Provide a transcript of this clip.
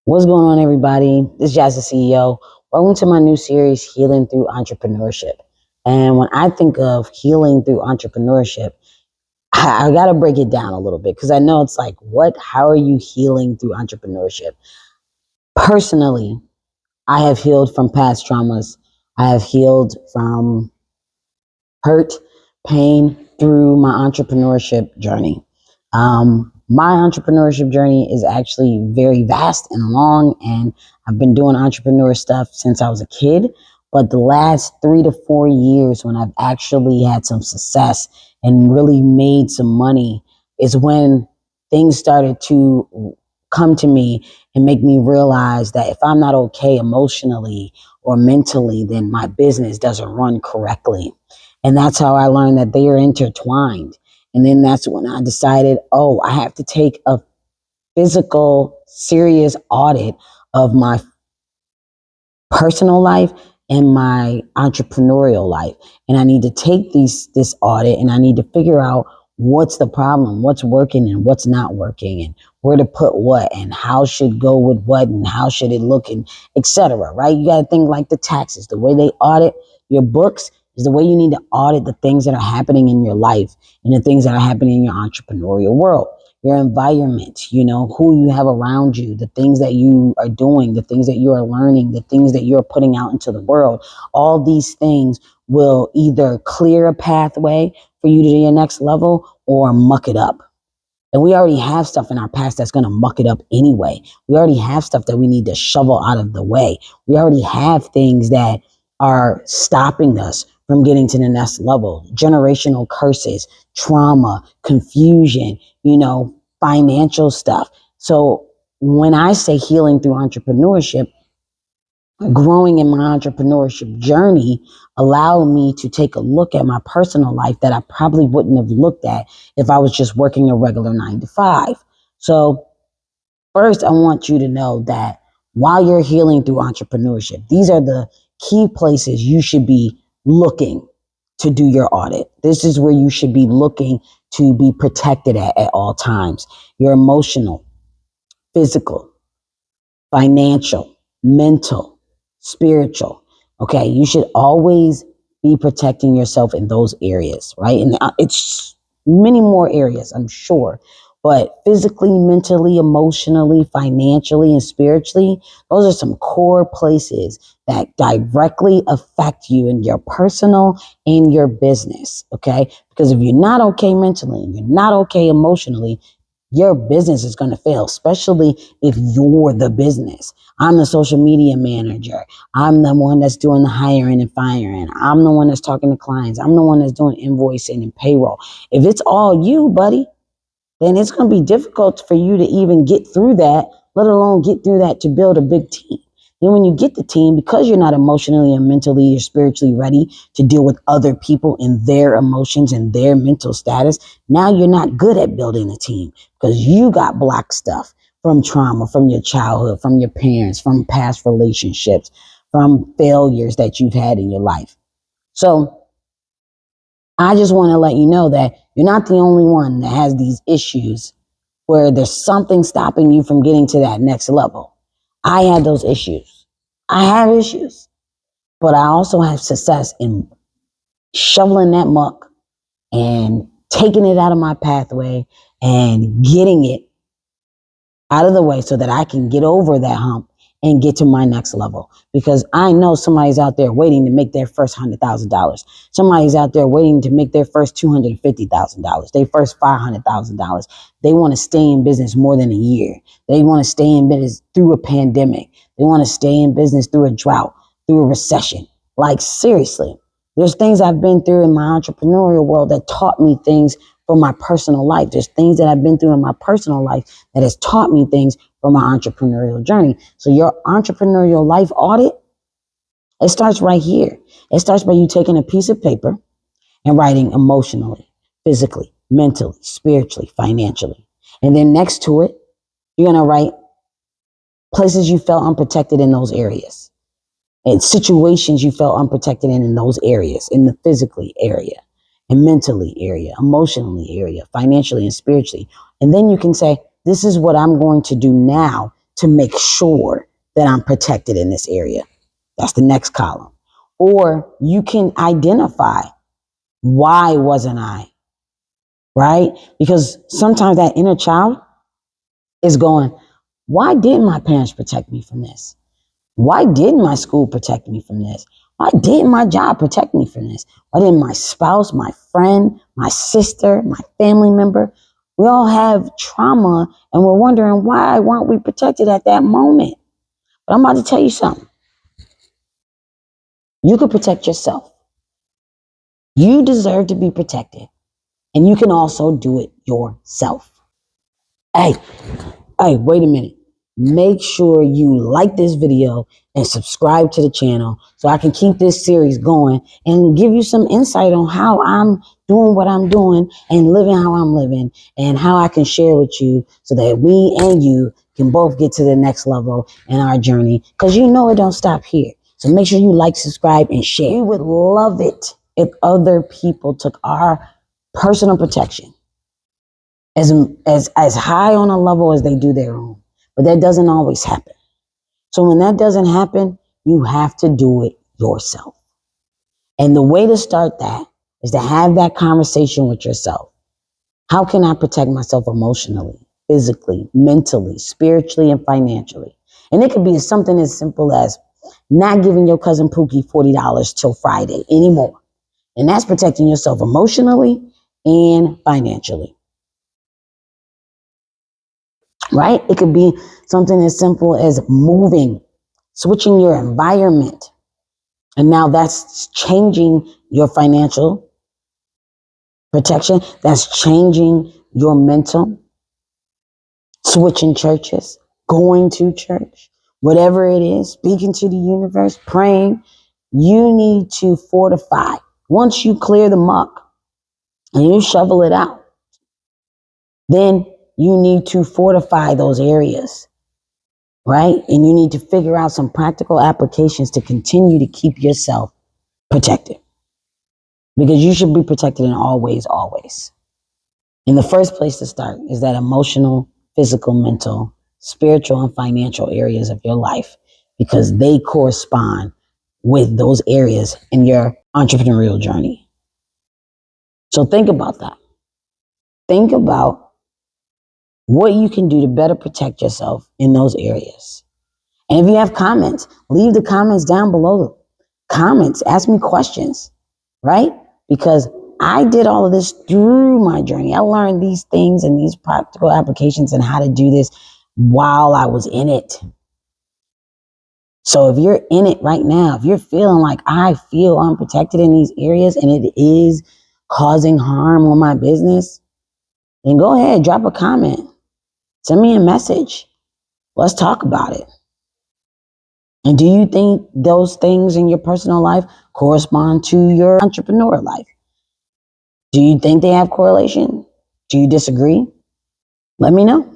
What's going on, everybody? This is Jazz, the CEO. Welcome to my new series, Healing Through Entrepreneurship. And when I think of healing through entrepreneurship, I got to break it down a little bit because I know it's like, what? How are you healing through entrepreneurship? Personally, I have healed from past traumas. I have healed from hurt, pain through my entrepreneurship journey. My entrepreneurship journey is actually very vast and long, and I've been doing entrepreneur stuff since I was a kid. But the last 3 to 4 years, when I've actually had some success and really made some money, is when things started to come to me and make me realize that if I'm not okay emotionally or mentally, then my business doesn't run correctly. And that's how I learned that they are intertwined. And then that's when I decided, oh, I have to take a physical, serious audit of my personal life and my entrepreneurial life. And I need to take this audit and I need to figure out what's the problem, what's working and what's not working, and where to put what and how should go with what and how should it look, and etc. Right? You got to think like the taxes, the way they audit your books is the way you need to audit the things that are happening in your life and the things that are happening in your entrepreneurial world, your environment, who you have around you, the things that you are doing, the things that you are learning, the things that you're putting out into the world. All these things will either clear a pathway for you to your next level or muck it up. And we already have stuff in our past that's going to muck it up anyway. We already have stuff that we need to shovel out of the way. We already have things that are stopping us from getting to the next level. Generational curses, trauma, confusion, financial stuff. So when I say healing through entrepreneurship, growing in my entrepreneurship journey allowed me to take a look at my personal life that I probably wouldn't have looked at if I was just working a regular 9 to 5. So first, I want you to know that while you're healing through entrepreneurship, these are the key places you should be looking to do your audit. This is where you should be looking to be protected at all times. Your emotional, physical, financial, mental, spiritual. Okay. You should always be protecting yourself in those areas, right? And it's many more areas, I'm sure. But physically, mentally, emotionally, financially, and spiritually, those are some core places that directly affect you in your personal and your business. Okay. Because if you're not okay mentally and you're not okay emotionally, your business is going to fail, especially if you're the business. I'm the social media manager. I'm the one that's doing the hiring and firing. I'm the one that's talking to clients. I'm the one that's doing invoicing and payroll. If it's all you, buddy, then it's going to be difficult for you to even get through that, let alone get through that to build a big team. Then when you get the team, because you're not emotionally and mentally or spiritually ready to deal with other people and their emotions and their mental status, now you're not good at building a team because you got blocked stuff from trauma, from your childhood, from your parents, from past relationships, from failures that you've had in your life. So I just want to let you know that you're not the only one that has these issues where there's something stopping you from getting to that next level. I had those issues. I have issues, but I also have success in shoveling that muck and taking it out of my pathway and getting it out of the way so that I can get over that hump and get to my next level. Because I know somebody's out there waiting to make their first $100,000. Somebody's out there waiting to make their first $250,000, their first $500,000. They want to stay in business more than a year. They want to stay in business through a pandemic. They want to stay in business through a drought, through a recession. Like, seriously, there's things I've been through in my entrepreneurial world that taught me things for my personal life. There's things that I've been through in my personal life that has taught me things for my entrepreneurial journey. So your entrepreneurial life audit, it starts right here. It starts by you taking a piece of paper and writing emotionally, physically, mentally, spiritually, financially. And then next to it, you're going to write places you felt unprotected in those areas and situations you felt unprotected in those areas, in the physically area and mentally area, emotionally area, financially and spiritually. And then you can say, this is what I'm going to do now to make sure that I'm protected in this area. That's the next column. Or you can identify, why wasn't I? Right? Because sometimes that inner child is going, why didn't my parents protect me from this? Why didn't my school protect me from this? Why didn't my job protect me from this? Why didn't my spouse, my friend, my sister, my family member? We all have trauma and we're wondering, why weren't we protected at that moment? But I'm about to tell you something. You can protect yourself. You deserve to be protected. And you can also do it yourself. Hey, wait a minute. Make sure you like this video and subscribe to the channel so I can keep this series going and give you some insight on how I'm doing what I'm doing and living how I'm living and how I can share with you so that we and you can both get to the next level in our journey, because you know it don't stop here. So make sure you like, subscribe, and share. We would love it if other people took our personal protection as high on a level as they do their own. But that doesn't always happen. So when that doesn't happen, you have to do it yourself. And the way to start that is to have that conversation with yourself. How can I protect myself emotionally, physically, mentally, spiritually, and financially? And it could be something as simple as not giving your cousin Pookie $40 till Friday anymore. And that's protecting yourself emotionally and financially. Right? It could be something as simple as moving, switching your environment. And now that's changing your financial protection. That's changing your mental, switching churches, going to church, whatever it is, speaking to the universe, praying. You need to fortify. Once you clear the muck and you shovel it out, then you need to fortify those areas. Right? And you need to figure out some practical applications to continue to keep yourself protected. Because you should be protected in all ways, always. And the first place to start is that emotional, physical, mental, spiritual, and financial areas of your life, because they correspond with those areas in your entrepreneurial journey. So think about that. Think about what you can do to better protect yourself in those areas. And if you have comments, leave the comments down below. Comments, ask me questions, right? Because I did all of this through my journey. I learned these things and these practical applications and how to do this while I was in it. So if you're in it right now, if you're feeling like I feel unprotected in these areas and it is causing harm on my business, then go ahead, drop a comment. Send me a message. Let's talk about it. And do you think those things in your personal life correspond to your entrepreneur life? Do you think they have correlation? Do you disagree? Let me know.